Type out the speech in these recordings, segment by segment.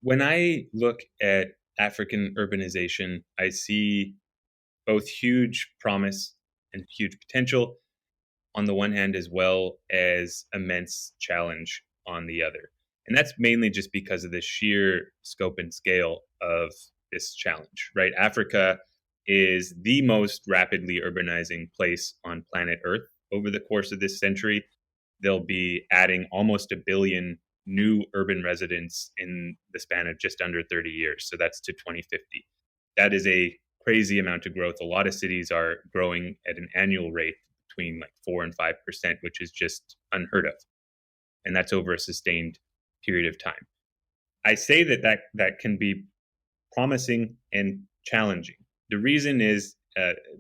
When I look at African urbanization, I see both huge promise and huge potential on the one hand, as well as immense challenge on the other. And that's mainly just because of the sheer scope and scale of this challenge, right? Africa is the most rapidly urbanizing place on planet Earth over the course of this century. They'll be adding almost a billion new urban residents in the span of just under 30 years. So that's to 2050. That is a crazy amount of growth. A lot of cities are growing at an annual rate between like 4 and 5%, which is just unheard of. And that's over a sustained period of time. I say that can be promising and challenging. The reason is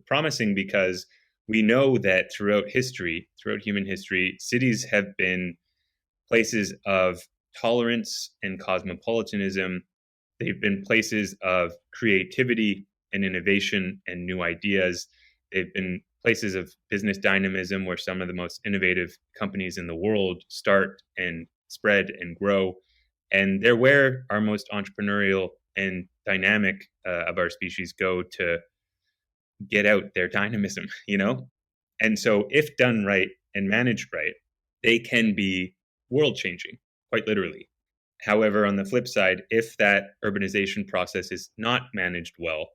promising because we know that throughout human history, cities have been places of tolerance and cosmopolitanism. They've been places of creativity and innovation and new ideas. They've been places of business dynamism where some of the most innovative companies in the world start and spread and grow. And they're where our most entrepreneurial and dynamic of our species go to get out their dynamism, you know? And so, if done right and managed right, they can be world changing, quite literally. However, on the flip side, if that urbanization process is not managed well,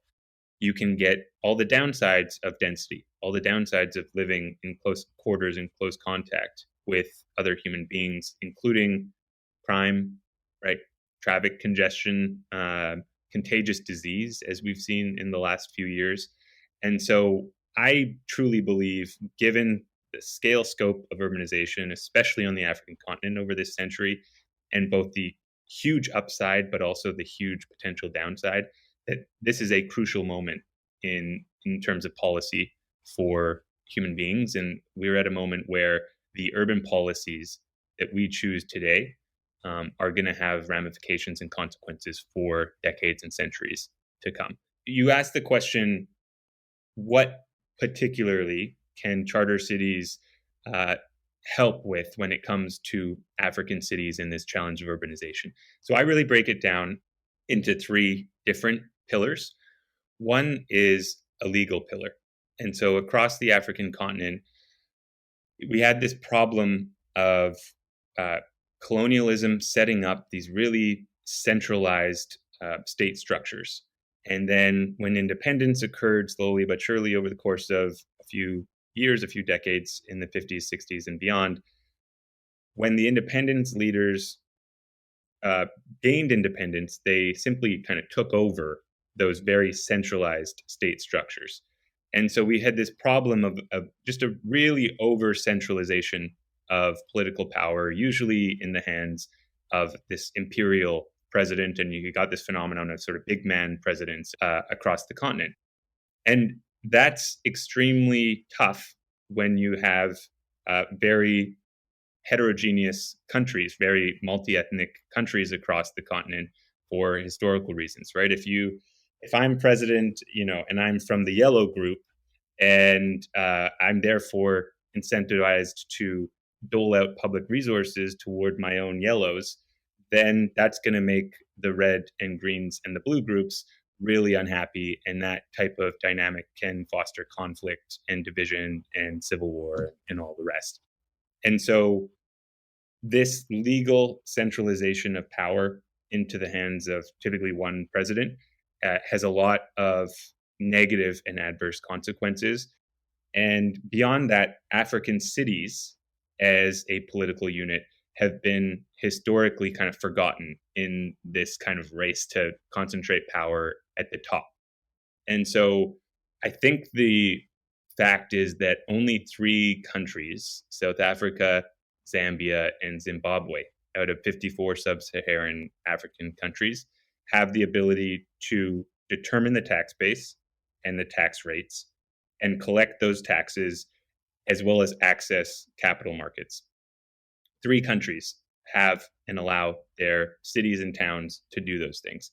you can get all the downsides of density, all the downsides of living in close quarters and close contact with other human beings, including crime, right? Traffic congestion, contagious disease, as we've seen in the last few years. And so I truly believe, given the scale scope of urbanization, especially on the African continent over this century, and both the huge upside, but also the huge potential downside, that this is a crucial moment in terms of policy for human beings. And we're at a moment where the urban policies that we choose today are going to have ramifications and consequences for decades and centuries to come. You asked the question, what particularly can charter cities uh, help with when it comes to African cities in this challenge of urbanization? So I really break it down into three different pillars. One is a legal pillar. And so across the African continent, we had this problem of uh, colonialism setting up these really centralized state structures. And then when independence occurred slowly but surely over the course of a few years, a few decades in the 50s, 60s, and beyond, when the independence leaders uh, gained independence, they simply kind of took over those very centralized state structures. And so we had this problem of just a really over centralization of political power, usually in the hands of this imperial president. And you got this phenomenon of sort of big man presidents across the continent. And that's extremely tough when you have very heterogeneous countries, very multi-ethnic countries across the continent for historical reasons, right? If I'm president, and I'm from the yellow group, and I'm therefore incentivized to dole out public resources toward my own yellows, then that's going to make the red and greens and the blue groups really unhappy. And that type of dynamic can foster conflict and division and civil war and all the rest. And so this legal centralization of power into the hands of typically one president has a lot of negative and adverse consequences. And beyond that, African cities as a political unit have been historically kind of forgotten in this kind of race to concentrate power at the top. And so I think the fact is that only three countries, South Africa, Zambia, and Zimbabwe, out of 54 sub Saharan African countries, have the ability to determine the tax base and the tax rates and collect those taxes as well as access capital markets. Three countries have and allow their cities and towns to do those things.